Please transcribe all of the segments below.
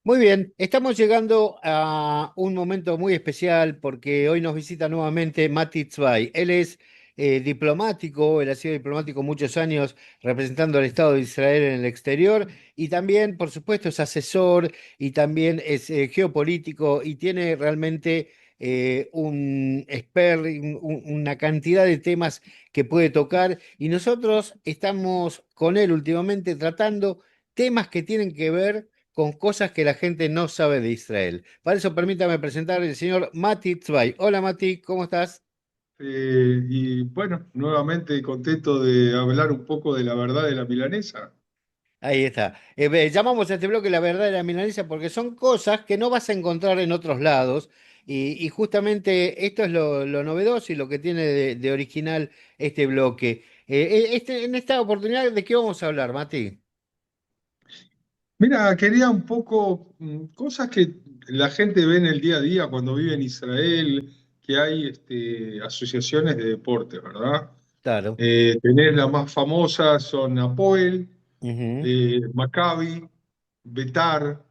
Muy bien, estamos llegando a un momento muy especial porque hoy nos visita nuevamente Mati Tzvay. Él es diplomático, él ha sido diplomático muchos años representando al Estado de Israel en el exterior y también, por supuesto, es asesor y también es geopolítico y tiene realmente un una cantidad de temas que puede tocar y nosotros estamos con él últimamente tratando temas que tienen que ver con cosas que la gente no sabe de Israel. Para eso permítame presentar al señor Mati Tzvay. Hola Mati, ¿cómo estás? Y bueno, nuevamente contento de hablar un poco de la verdad de la milanesa. Ahí está. Llamamos a este bloque La Verdad de la Milanesa porque son cosas que no vas a encontrar en otros lados y justamente esto es lo novedoso y lo que tiene de original este bloque. En esta oportunidad, ¿de qué vamos a hablar, Mati? Mira, quería un poco cosas que la gente ve en el día a día cuando vive en Israel, que hay asociaciones de deporte, ¿verdad? Claro. Tenés las más famosas, son Apoel, Ujú, Maccabi, Betar.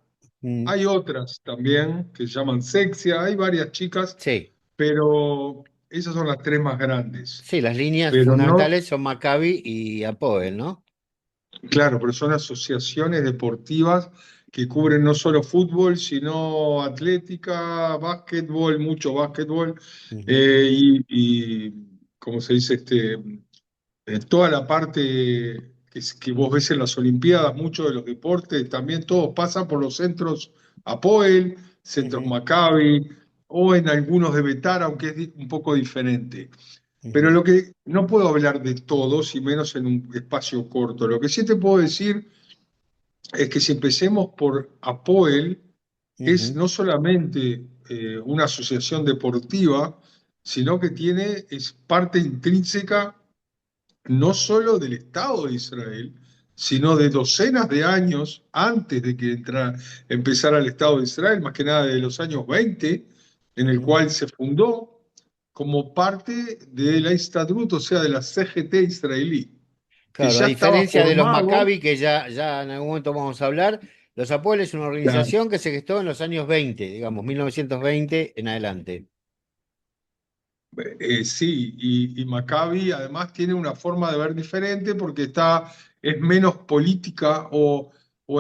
mm. Hay otras también que se llaman Sexia, hay varias chicas, Sí, pero esas son las tres más grandes. sí, las líneas Pero no, fundamentales son Maccabi y Apoel, ¿no? Claro, pero son asociaciones deportivas que cubren no solo fútbol, sino atlética, básquetbol, mucho básquetbol, Ujú, y, ¿cómo se dice? Toda la parte que vos ves en las Olimpiadas, muchos de los deportes, también todos pasan por los centros Apoel, centros ujú, Maccabi, o en algunos de Betar, aunque es un poco diferente. Pero ujú. lo que no puedo hablar de todos, y menos en un espacio corto. Lo que sí te puedo decir es que si empecemos por Apoel, es Ujú, no solamente una asociación deportiva, sino que es parte intrínseca no solo del Estado de Israel, sino de docenas de años antes de que empezara el Estado de Israel, más que nada de los años 20, en el ujú. cual se fundó como parte de la Histadrut, o sea, de la CGT israelí, que Claro, a ya estaba diferencia de los formado. Maccabi, que ya en algún momento vamos a hablar, los Apoel es una organización que se gestó en los años 20, digamos, 1920 en adelante. Sí, y Maccabi además tiene una forma de ver diferente porque es menos política o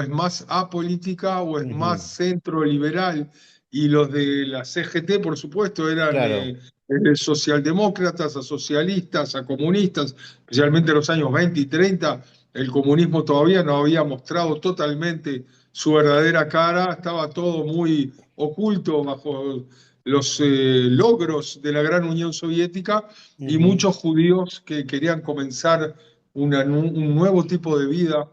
es más apolítica o es más Ujú, centro liberal. Y los de la CGT, por supuesto, eran claro. desde socialdemócratas a socialistas, a comunistas, especialmente en los años 20 y 30. El comunismo todavía no había mostrado totalmente su verdadera cara, estaba todo muy oculto bajo los logros de la gran Unión Soviética y Ujú, muchos judíos que querían comenzar un nuevo tipo de vida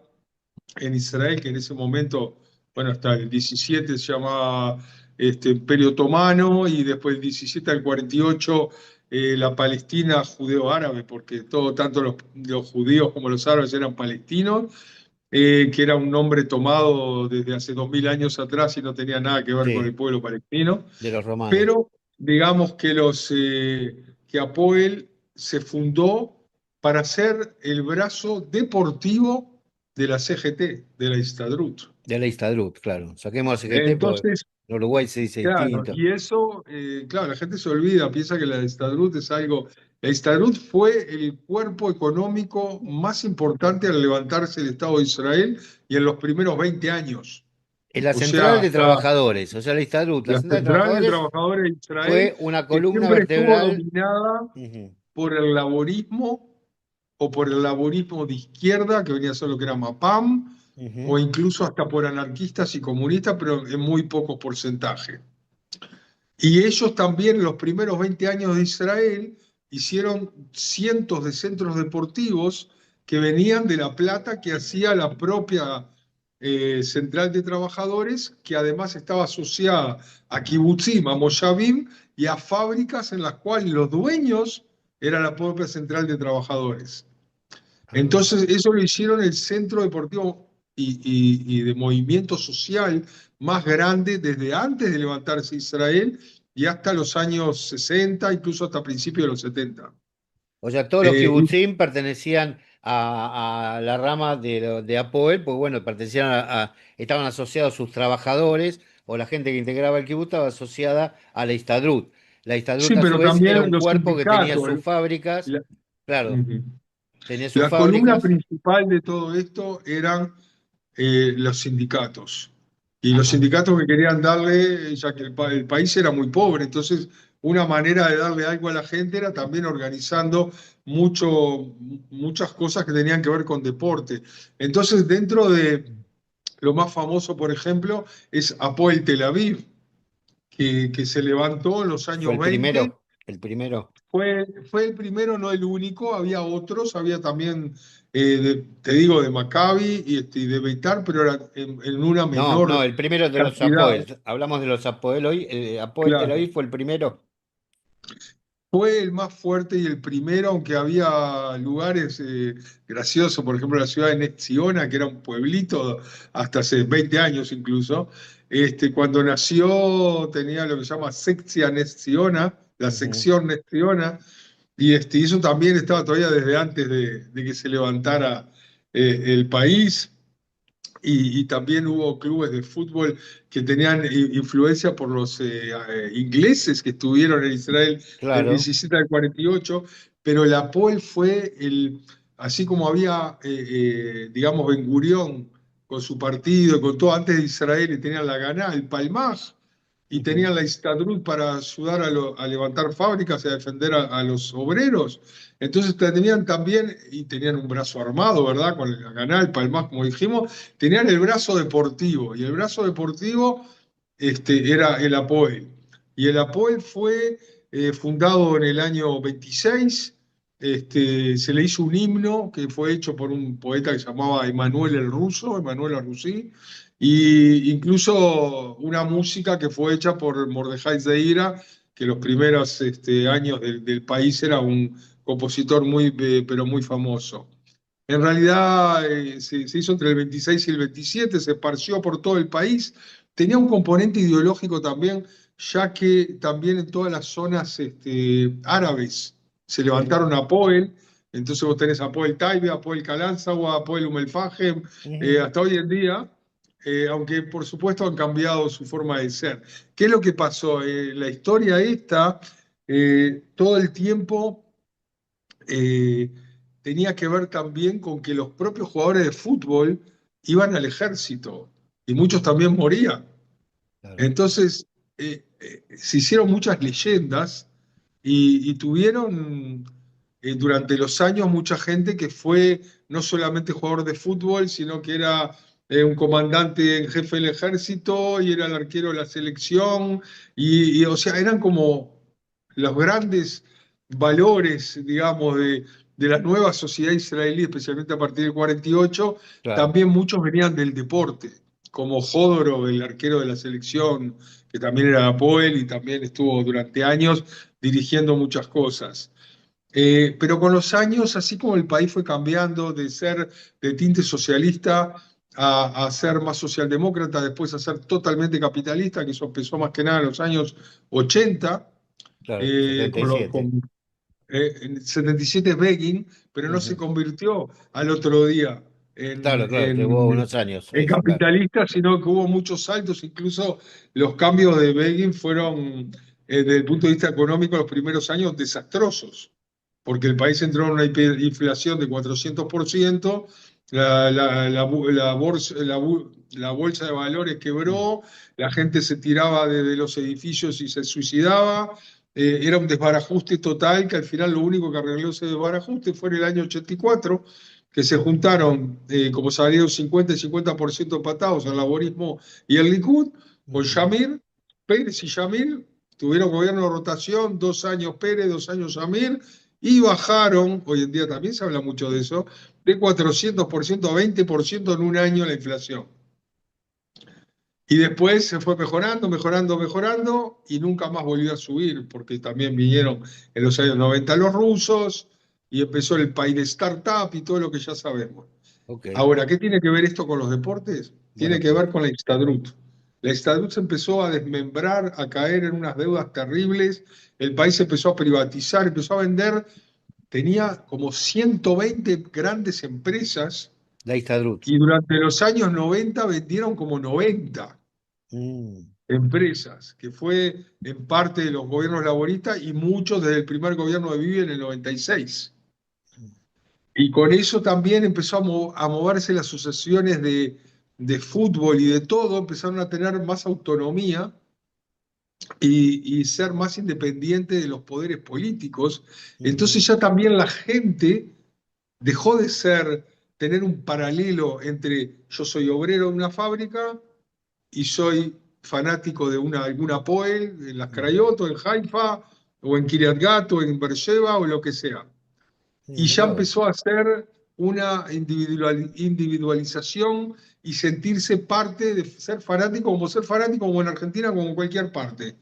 en Israel, que en ese momento, bueno, hasta el 17 se llamaba Imperio Otomano y después el 17 al 48 la Palestina judeo-árabe, porque tanto los judíos como los árabes eran palestinos, que era un nombre tomado desde hace 2000 años atrás y no tenía nada que ver con el sí, pueblo palestino. de los romanos. Pero digamos que Apoel se fundó para ser el brazo deportivo de la CGT, de la Histadrut. De la Histadrut, claro. Saquemos el GT porque Entonces, en Uruguay se dice claro, distinto. y eso, claro, la gente se olvida, piensa que la Histadrut es algo. La Histadrut fue el cuerpo económico más importante al levantarse el Estado de Israel y en los primeros 20 años. Es la O sea, central de hasta trabajadores, o sea, la Histadrut, la la central de Central de trabajadores Trabajadores de Israel, fue una que columna siempre estuvo vertebral. dominada Ujú, por el laborismo o por el laborismo de izquierda, que venía solo que era MAPAM, o ujú. incluso hasta por anarquistas y comunistas, pero en muy poco porcentaje. Y ellos también en los primeros 20 años de Israel hicieron cientos de centros deportivos que venían de la plata que hacía la propia Central de Trabajadores, que además estaba asociada a kibutzim, a moshavim y a fábricas en las cuales los dueños era la propia Central de Trabajadores. Ah, Entonces, eso lo hicieron el centro deportivo y de movimiento social más grande desde antes de levantarse Israel y hasta los años 60, incluso hasta principios de los 70. o sea, todos los Eh, y- kibutzim pertenecían a la rama de Apoel, pues bueno, pertenecían estaban asociados sus trabajadores o la gente que integraba el kibutz estaba asociada a la Histadrut. La Sí, Histadrut a su pero vez era también un los cuerpo que tenía sindicatos. sus fábricas, La, claro, Ujú. tenía sus La columna fábricas. principal de todo esto eran los sindicatos. Y los Ajá, sindicatos que querían darle, ya que el país era muy pobre, entonces una manera de darle algo a la gente era también organizando muchas cosas que tenían que ver con deporte. Entonces, dentro de lo más famoso, por ejemplo, es Apoel Tel Aviv, que se levantó en los fue años 20. el primero. Fue el primero, no el único, había otros, había también, te digo, de Maccabi y de Beitar, pero era en una No, no, menor el primero de los cantidad. Apoel. Hablamos de los Apoel hoy. Apoel Tel Claro. Aviv fue el primero. Fue el más fuerte y el primero, aunque había lugares graciosos, por ejemplo, la ciudad de Netziona, que era un pueblito hasta hace 20 años incluso. Cuando nació tenía lo que se llama Secția Netziona, la Ujú, sección Netziona, y eso también estaba todavía desde antes de que se levantara el país. Y también hubo clubes de fútbol que tenían influencia por los ingleses que estuvieron en Israel del claro. 17 al 48, pero el Apoel fue así como había, digamos, Ben Gurión con su partido, con todo antes de Israel, y tenían la Ganá, el Palmaj, y Ujú, tenían la Histadrut para ayudar a levantar fábricas y a defender a los obreros. Entonces tenían también, y tenían un brazo armado, ¿verdad? Con la Ganá, el Palmaj, como dijimos, tenían el brazo deportivo, y el brazo deportivo era el Apoel. Y el Apoel fue fundado en el año 26. Se le hizo un himno que fue hecho por un poeta que se llamaba Emanuel el Ruso, Emanuel Arusí, y incluso una música que fue hecha por Mordejai Zeira, que los primeros años del país era un compositor pero muy famoso. En realidad se hizo entre el 26 y el 27, se esparció por todo el país. Tenía un componente ideológico también, ya que también en todas las zonas árabes se sí, levantaron Apoel. Entonces vos tenés Apoel Taibia, Apoel Calánzagua, Apoel Umm el Fajem, ujú, hasta hoy en día, aunque por supuesto han cambiado su forma de ser. ¿Qué es lo que pasó? La historia esta, todo el tiempo eh, tenía que ver también con que los propios jugadores de fútbol iban al ejército y muchos también morían. claro. Entonces, se hicieron muchas leyendas y tuvieron durante los años mucha gente que fue no solamente jugador de fútbol, sino que era un comandante en jefe del ejército y era el arquero de la selección, o sea, eran como los grandes valores, digamos, de la nueva sociedad israelí, especialmente a partir del 48. Claro. También muchos venían del deporte, como Jodorov, el arquero de la selección, que también era de Apoel y también estuvo durante años dirigiendo muchas cosas. Pero con los años, así como el país fue cambiando de ser de tinte socialista a ser más socialdemócrata, después a ser totalmente capitalista, que eso empezó más que nada en los años 80, Claro, setenta y con, siete en 77 Begin, pero no se Ujú. convirtió al otro día en, Claro, claro, llevó en, unos años en eso, claro. capitalista, sino que hubo muchos saltos, incluso los cambios de Begin fueron, desde el punto de vista económico, los primeros años desastrosos, porque el país entró en una hiperinflación de 400%, la bolsa de valores Mm. quebró, la gente se tiraba de los edificios y se suicidaba. Era un desbarajuste total que al final lo único que arregló ese desbarajuste fue en el año 84, que se juntaron, como salieron 50 y 50% empatados al laborismo y el Likud, con Ujú. Shamir, Pérez y Shamir, tuvieron gobierno de rotación, 2 años Pérez, 2 años Shamir, y bajaron, hoy en día también se habla mucho de eso, de 400% a 20% en un año la inflación. Y después se fue mejorando, mejorando, mejorando y nunca más volvió a subir, porque también vinieron en los años 90 los rusos y empezó el país de startup y todo lo que ya sabemos. Ok, Ahora, ¿qué tiene que ver esto con los deportes? Tiene bueno, que ver con la Histadrut. La Histadrut se empezó a desmembrar, a caer en unas deudas terribles, el país se empezó a privatizar, empezó a vender tenía como 120 grandes empresas La Histadrut. y durante los años 90 vendieron como 90 Mm, empresas, que fue en parte de los gobiernos laboristas y muchos desde el primer gobierno de Vivi en el 96. Y con eso también empezó a moverse las asociaciones de fútbol y de todo, empezaron a tener más autonomía y ser más independiente de los poderes políticos. ujú, Entonces ya también la gente dejó de tener un paralelo entre yo soy obrero de una fábrica y soy fanático de alguna Poel, en las ujú. Crayot, o en Haifa, o en Kiryat Gat, o en Beersheba, o lo que sea. Y ya Mirá vos. empezó a hacer una individualización y sentirse parte de ser fanático como en Argentina, como en cualquier parte.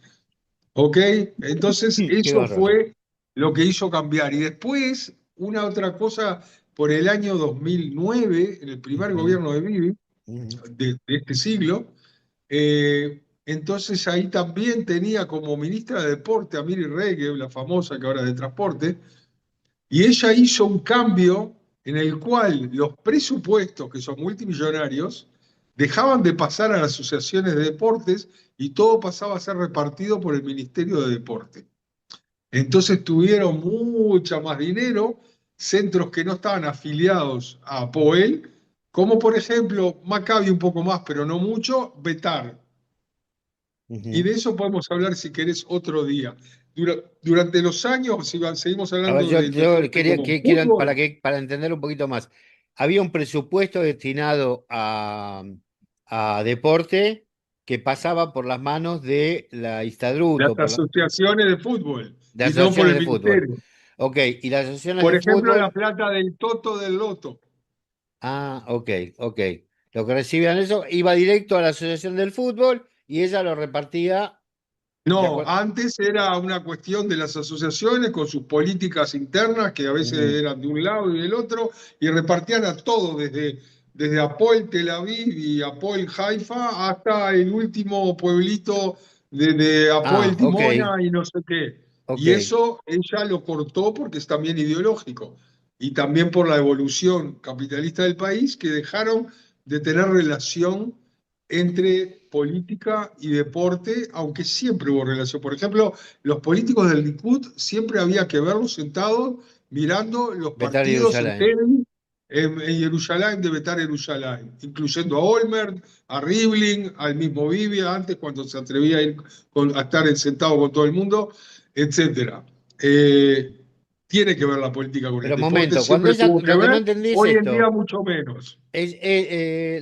¿Ok? Entonces, Qué eso bárbaro. fue lo que hizo cambiar. Y después, una otra cosa, por el año 2009, en el primer Ujú, gobierno de Bibi, ujú, de este siglo, entonces ahí también tenía como ministra de Deporte a Miri Regev, la famosa que ahora es de Transporte, y ella hizo un cambio en el cual los presupuestos, que son multimillonarios, dejaban de pasar a las asociaciones de deportes y todo pasaba a ser repartido por el Ministerio de Deporte. Entonces tuvieron mucha más dinero, centros que no estaban afiliados a Poel, como por ejemplo Maccabi un poco más, pero no mucho, Betar. Y ujú. de eso podemos hablar si querés otro día. Durante los años, si seguimos A ver, hablando yo, de yo deporte quería como que quiero fútbol, para entender un poquito más. Había un presupuesto destinado a deporte que pasaba por las manos de la Histadrut las o por asociaciones de fútbol de y no por asociaciones el de fútbol. ministerio. Ok, y las asociaciones Por de ejemplo, la fútbol, plata del Toto del Loto. ok, ok. Lo que recibían eso iba directo a la asociación del fútbol y ella lo repartía de No, acuerdo. antes era una cuestión de las asociaciones con sus políticas internas, que a veces Ujú, eran de un lado y del otro, y repartían a todo, desde Apoel Tel Aviv y Apoel Haifa hasta el último pueblito de Apoel ah, ok, Dimona y no sé qué. ok. Y eso ella lo cortó porque es también ideológico, y también por la evolución capitalista del país, que dejaron de tener relación entre política y deporte, aunque siempre hubo relación. Por ejemplo, los políticos del Likud siempre había que verlos sentados mirando los Betar partidos en Jerusalén. tele en Jerusalén, de Betar Jerusalén, incluyendo a Olmert, a Rivlin, al mismo Bibi, antes cuando se atrevía a ir a estar sentado con todo el mundo, etcétera. Eh, Tiene que ver la política con el Pero deporte, momento, cuando siempre ella, tuvo que lo que no ver, entendí es hoy en día esto. mucho menos.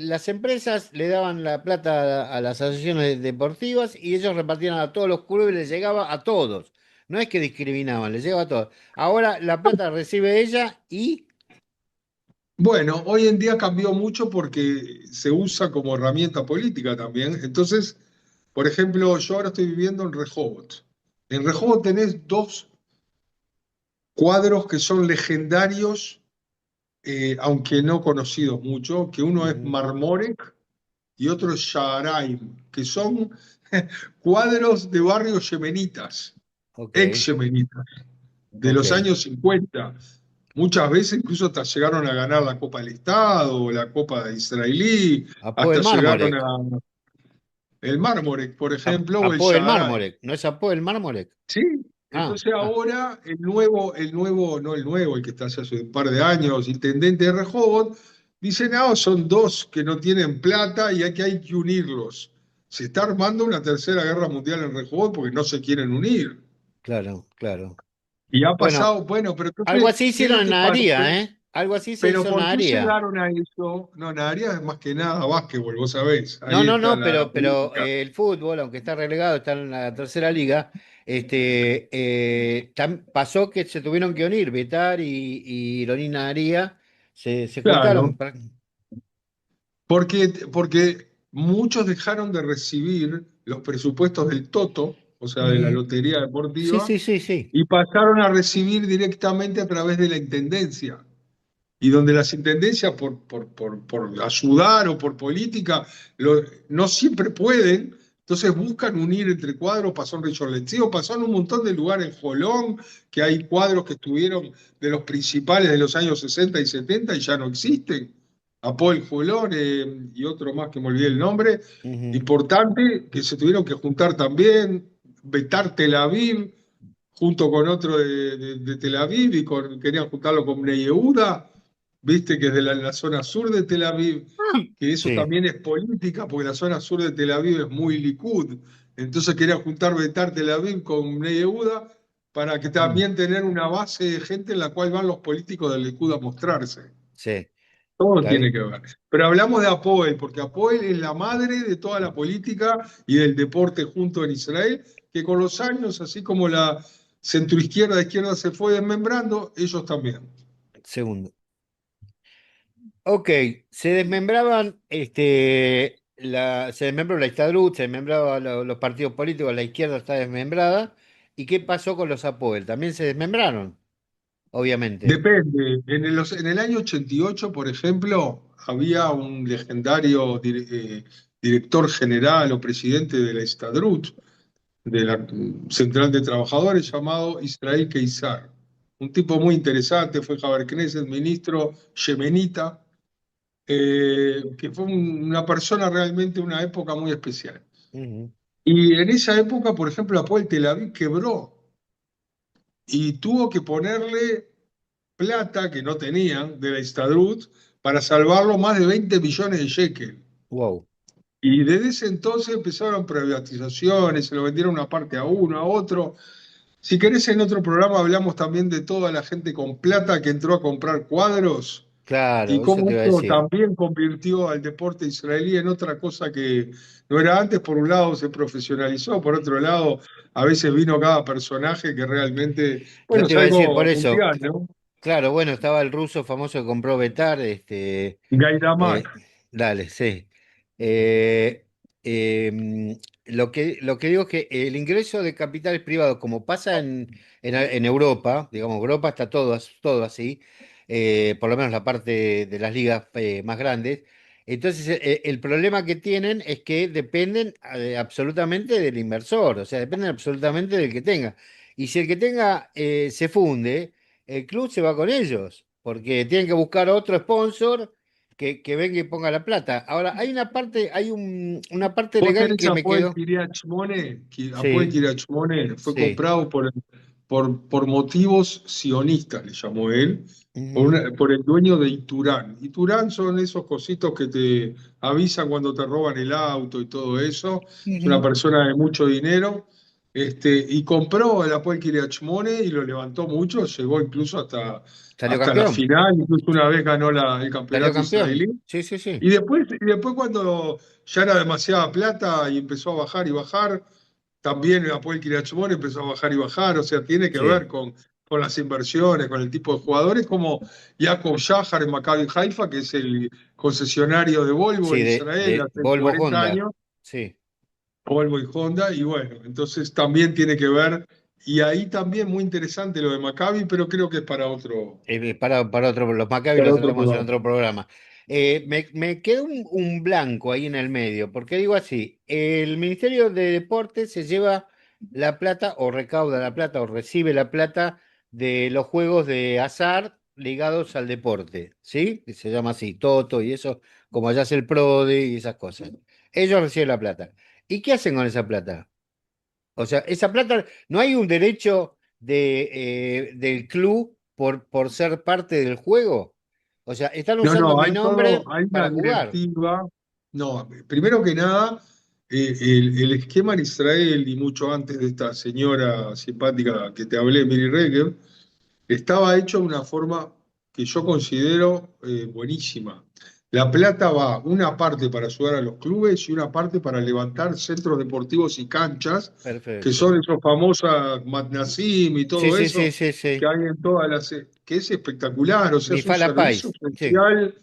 Las empresas le daban la plata a las asociaciones deportivas y ellos repartían a todos los clubes, les llegaba a todos. No es que discriminaban, les llegaba a todos. Ahora la plata recibe ella y... Bueno, hoy en día cambió mucho porque se usa como herramienta política también. Entonces, por ejemplo, yo ahora estoy viviendo en Rehovot. En Rehovot tenés dos cuadros que son legendarios, aunque no conocidos mucho, que uno es Ujú, Marmorek y otro es Sha'araim, que son cuadros de barrios yemenitas, ok, ex yemenitas, de ok. los años 50. Muchas veces incluso hasta llegaron a ganar la Copa del Estado, o la Copa israelí, Apo el hasta llegaron Marmorek. a el Mármorek, por ejemplo, o el Apo el Sha'aray. Marmorek. ¿No es Apo el Marmorek? Sí, Ah, entonces ah, ahora no el nuevo, el que está hace un par de años, intendente de Rehovot, dice, no, son dos que no tienen plata y hay que unirlos. Se está armando una tercera guerra mundial en Rehovot porque no se quieren unir. claro, claro. Y ha Bueno, pasado, bueno, pero algo entonces, así ¿qué es hicieron lo en que pasa? Naharía, ¿eh? Algo así se Pero hizo en ¿por qué Naharía. llegaron a eso? No, Nadaría es más que nada básquetbol, vos sabés. No, Ahí no, está no, la pero política. el fútbol, aunque está relegado, está en la tercera liga, pasó que se tuvieron que unir, Betar y Lonina Aría se juntaron. Claro, porque muchos dejaron de recibir los presupuestos del Toto, o sea, de la Ujú. Lotería Sí, Deportiva, sí, sí, sí, y pasaron a recibir directamente a través de la Intendencia. Y donde las intendencias, por ayudar o por política, no siempre pueden, Entonces buscan unir entre cuadros, pasó en Richorletsío, pasó en un montón de lugares, en Jolón, que hay cuadros que estuvieron de los principales de los años 60 y 70 y ya no existen. Apoel Jolón y otro más que me olvidé el nombre. Ujú. Importante, que se tuvieron que juntar también, Betar Tel Aviv, junto con otro de Tel Aviv, y querían juntarlo con Bnei Yehuda, viste que es de la zona sur de Tel Aviv, que eso Sí. también es política, porque la zona sur de Tel Aviv es muy Likud. Entonces quería juntar Betar Tel Aviv con Bnei Yehuda para que Mm. también tener una base de gente en la cual van los políticos del Likud a mostrarse. Sí. Todo Está tiene bien. que ver. Pero hablamos de Apoel, porque Apoel es la madre de toda la política y del deporte junto en Israel, que con los años, así como la centroizquierda izquierda se fue desmembrando, ellos también. Segundo. Ok, se desmembraban, se desmembró la Histadrut, se desmembraban los partidos políticos, la izquierda está desmembrada. ¿Y qué pasó con los Apoel? También se desmembraron, obviamente. Depende. En el año 88, por ejemplo, había un legendario director general o presidente de la Histadrut, de la Central de Trabajadores, llamado Israel Keizar. Un tipo muy interesante, fue Javier Knesset, ministro yemenita, que fue una persona realmente, una época muy especial. Ujú. Y en esa época, por ejemplo, Apoel Tel Aviv quebró y tuvo que ponerle plata que no tenían de la Histadrut para salvarlo, más de 20 millones de shekel. Wow, Y desde ese entonces empezaron privatizaciones, se lo vendieron una parte a uno, a otro. Si querés, en otro programa hablamos también de toda la gente con plata que entró a comprar cuadros y claro, eso te cómo iba a esto decir. también convirtió al deporte israelí en otra cosa que no era antes. Por un lado se profesionalizó, por otro lado a veces vino cada personaje que realmente, Yo bueno, te es iba a decir algo por eso. mundial, ¿no? Claro, bueno, estaba el ruso famoso que compró Betar, Gaidamak. dale, sí. Eh, lo que digo es que el ingreso de capitales privados, como pasa en Europa, digamos, Europa está todo así, por lo menos la parte de las ligas más grandes. Entonces, el problema que tienen es que dependen absolutamente del inversor, o sea, dependen absolutamente del que tenga. Y si el que tenga se funde, el club se va con ellos, porque tienen que buscar otro sponsor que venga y ponga la plata. Ahora, una parte Vos legal tenés que me Apoel quedó. Kiryat Shmone, que Apoel Sí, Kiryat Shmone fue sí. comprado por motivos sionistas, le llamó él, Ujú, por el dueño de Iturán. Iturán son esos cositos que te avisan cuando te roban el auto y todo eso. Es una ujú. persona de mucho dinero. Y compró el Apoel Kiryat Shmone y lo levantó mucho, llegó incluso Salió hasta la campeón. final, incluso una vez ganó el Salió campeonato campeón. israelí. Sí, sí, sí. Y después cuando ya era demasiada plata y empezó a bajar y bajar, también el Apoel Quirachmón empezó a bajar y bajar. O sea, tiene que ver Sí, con las inversiones, con el tipo de jugadores, como Jakob Shahar en Maccabi Haifa, que es el concesionario de Volvo sí, en de Israel hace Volvo 40 Honda. años, Sí. Volvo y Honda, y bueno, entonces también tiene que ver, y ahí también muy interesante lo de Maccabi, pero creo que es Para otro, los Maccabi para los otro tratamos en programa. otro programa. Me quedó un blanco ahí en el medio, porque digo así, el Ministerio de Deportes se lleva la plata o recauda la plata o recibe la plata de los juegos de azar ligados al deporte, ¿sí? Que se llama así, Toto y eso, como allá es el PRODE y esas cosas. Ellos reciben la plata. ¿Y qué hacen con esa plata? O sea, esa plata, no hay un derecho del club por ser parte del juego. O sea, están No, usando no, mi nombre hay una para jugar. directiva. No, primero que nada, el esquema en Israel, y mucho antes de esta señora simpática que te hablé, Miri Regev, estaba hecho de una forma que yo considero buenísima. La plata va una parte para ayudar a los clubes y una parte para levantar centros deportivos y canchas, que Perfecto. son esos famosos Matnasim y Sí, todo sí, sí, eso sí, que sí. hay en todas que es espectacular. O sea, es un Mifala servicio Pais. Sí, social.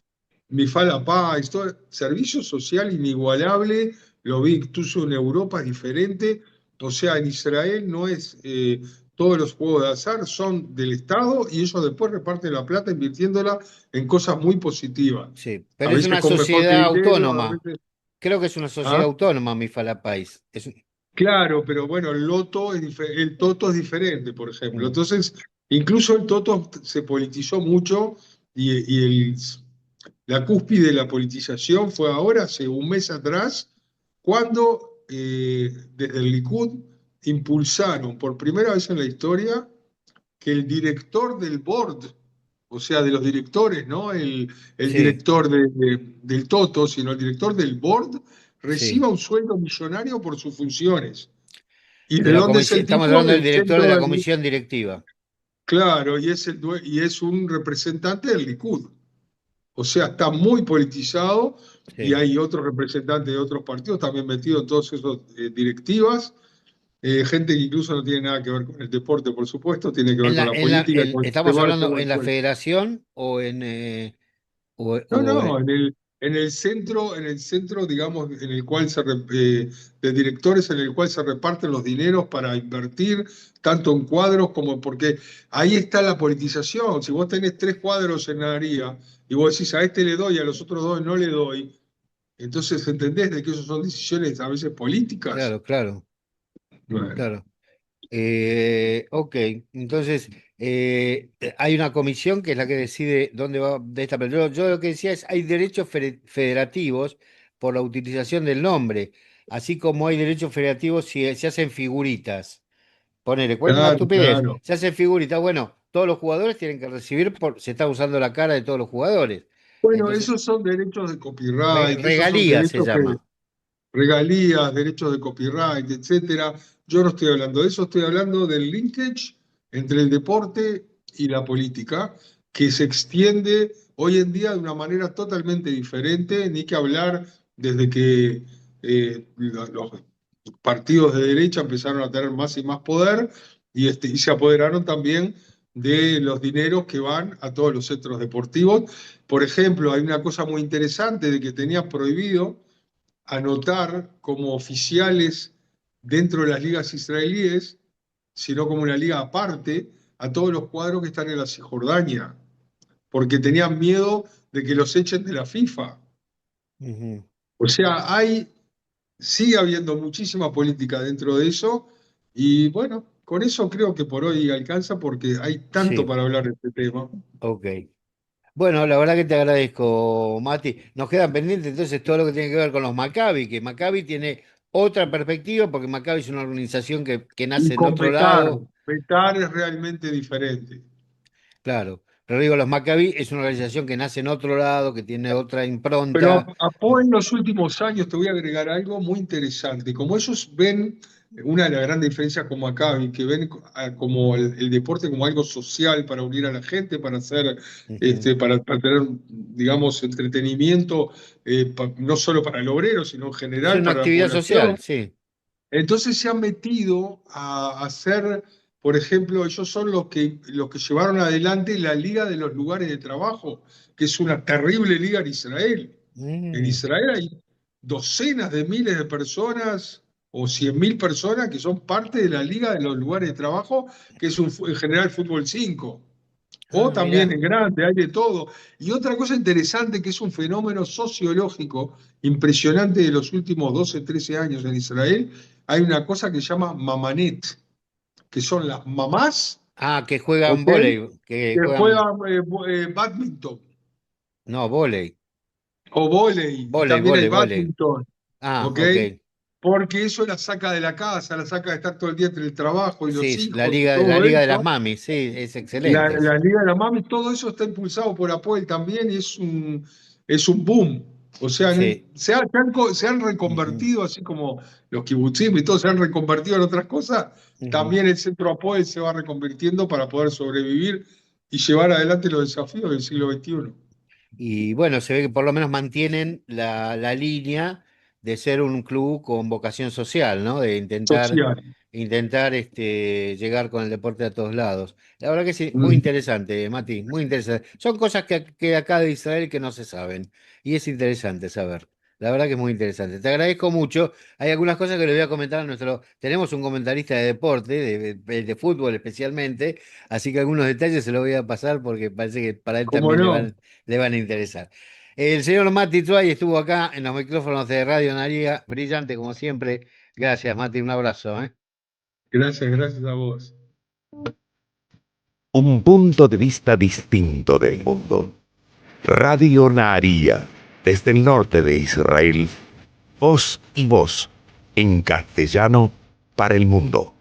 Mifala Paz, todo, servicio social inigualable. Lo vi incluso en Europa, es diferente. O sea, en Israel no es. Todos los juegos de azar son del Estado y ellos después reparten la plata invirtiéndola en cosas muy positivas. sí. A Pero es veces una con mejor sociedad criterio, a autónoma. veces. creo que es una sociedad ¿Ah? autónoma, Mifala País. Claro, pero bueno, el Toto es diferente, por ejemplo. Mm, Entonces, incluso el Toto se politizó mucho y la cúspide de la politización fue ahora, hace un mes atrás, cuando desde el Likud impulsaron por primera vez en la historia que el director del board, o sea, de los directores, no el sí, director del Toto, sino el director del board, reciba sí. un sueldo millonario por sus funciones. ¿Y De de la dónde es comisión, el estamos tipo? hablando del Del director de centro la del... comisión directiva. Claro, y es un representante del Likud. O sea, está muy politizado y Sí. hay otros representantes de otros partidos también metidos en todas esas directivas. Gente que incluso no tiene nada que ver con el deporte, por supuesto, tiene que ver con la política, con ¿Estamos llevar hablando todo el en la sueldo. federación o No, o no, en el centro, digamos, en el cual de directores en el cual se reparten los dineros para invertir, tanto en cuadros como porque ahí está la politización. Si vos tenés tres cuadros en la área y vos decís a este le doy, a los otros dos no le doy, entonces entendés de que eso son decisiones a veces políticas. claro, claro, Bueno, claro. Ok, entonces hay una comisión que es la que decide dónde va de esta película. Yo lo que decía es, hay derechos federativos por la utilización del nombre, así como hay derechos federativos si se hacen figuritas. Ponele, ¿cuál es una claro, estupidez? claro. Se hacen figuritas, bueno, todos los jugadores tienen que recibir se está usando la cara de todos los jugadores. Bueno, Entonces, esos son derechos de copyright, esos son regalías se derechos que llama. regalías, derechos de copyright, etcétera. Yo no estoy hablando de eso, estoy hablando del linkage entre el deporte y la política, que se extiende hoy en día de una manera totalmente diferente, ni que hablar desde que los partidos de derecha empezaron a tener más y más poder y se apoderaron también de los dineros que van a todos los centros deportivos. Por ejemplo, hay una cosa muy interesante de que tenía prohibido anotar como oficiales dentro de las ligas israelíes, sino como una liga aparte, a todos los cuadros que están en la Cisjordania, porque tenían miedo de que los echen de la FIFA. Ujú. O sea, sigue habiendo muchísima política dentro de eso, y bueno, con eso creo que por hoy alcanza porque hay tanto Sí, para hablar de este tema. ok. Bueno, la verdad que te agradezco, Mati. Nos quedan pendientes entonces todo lo que tiene que ver con los Maccabi, que Maccabi tiene otra perspectiva, porque Maccabi es una organización que Y nace en con otro lado, Betar es realmente diferente. claro. Pero digo, los Maccabi es una organización que nace en otro lado, que tiene otra Pero impronta. en los últimos años te voy a agregar algo muy interesante. Como ellos ven una de las grandes diferencias como acá, y que ven como el deporte como algo social para unir a la gente, para hacer, Ujú. para tener, digamos, entretenimiento, no solo para el obrero, sino en Es general una para la actividad social, población. sí. Entonces se han metido a hacer, por ejemplo, ellos son los que llevaron adelante la Liga de los Lugares de Trabajo, que es una terrible liga en Israel. En Mm, Israel hay docenas de miles de personas o 100.000 personas que son parte de la Liga de los Lugares de Trabajo, que es en general fútbol 5. O ah, también mirá. en grande, hay de todo. Y otra cosa interesante que es un fenómeno sociológico impresionante de los últimos 12, 13 años en Israel, hay una cosa que se llama mamanet, que son las mamás, Ah, que juegan ¿ok? vóley, que Que juegan, juegan badminton no, vóley, o vóley, y también hay vóley. badminton, Ah, ¿ok? ok. Porque eso la saca de la casa, la saca de estar todo el día entre el trabajo y Sí, los es hijos y la todo Liga de las eso. Mamis, sí, es excelente La eso. Liga de la Mami, todo eso está impulsado por Apoel también y es un boom. O sea, Sí. se han Ujú, reconvertido, así como los kibutzim y todo se han reconvertido en otras cosas, ujú. también el centro Apoel se va reconvirtiendo para poder sobrevivir y llevar adelante los desafíos del siglo XXI. Y bueno, se ve que por lo menos mantienen la línea de ser un club con vocación social, ¿no? De Social. intentar llegar con el deporte a todos lados. La verdad que sí, muy Mm. interesante, Mati, muy interesante. Son cosas que acá de Israel que no se saben. Y es interesante saber. La verdad que es muy interesante. Te agradezco mucho. Hay algunas cosas que le voy a comentar a nuestro. Tenemos un comentarista de deporte, de fútbol especialmente, así que algunos detalles se los voy a pasar porque parece que para él ¿Cómo también no? le van a interesar. El señor Mati Zuay estuvo acá en los micrófonos de Radio Naría, brillante como siempre. Gracias, Mati, un abrazo, ¿eh? Gracias a vos. Un punto de vista distinto del mundo. Radio Naría, desde el norte de Israel, voz y voz, en castellano para el mundo.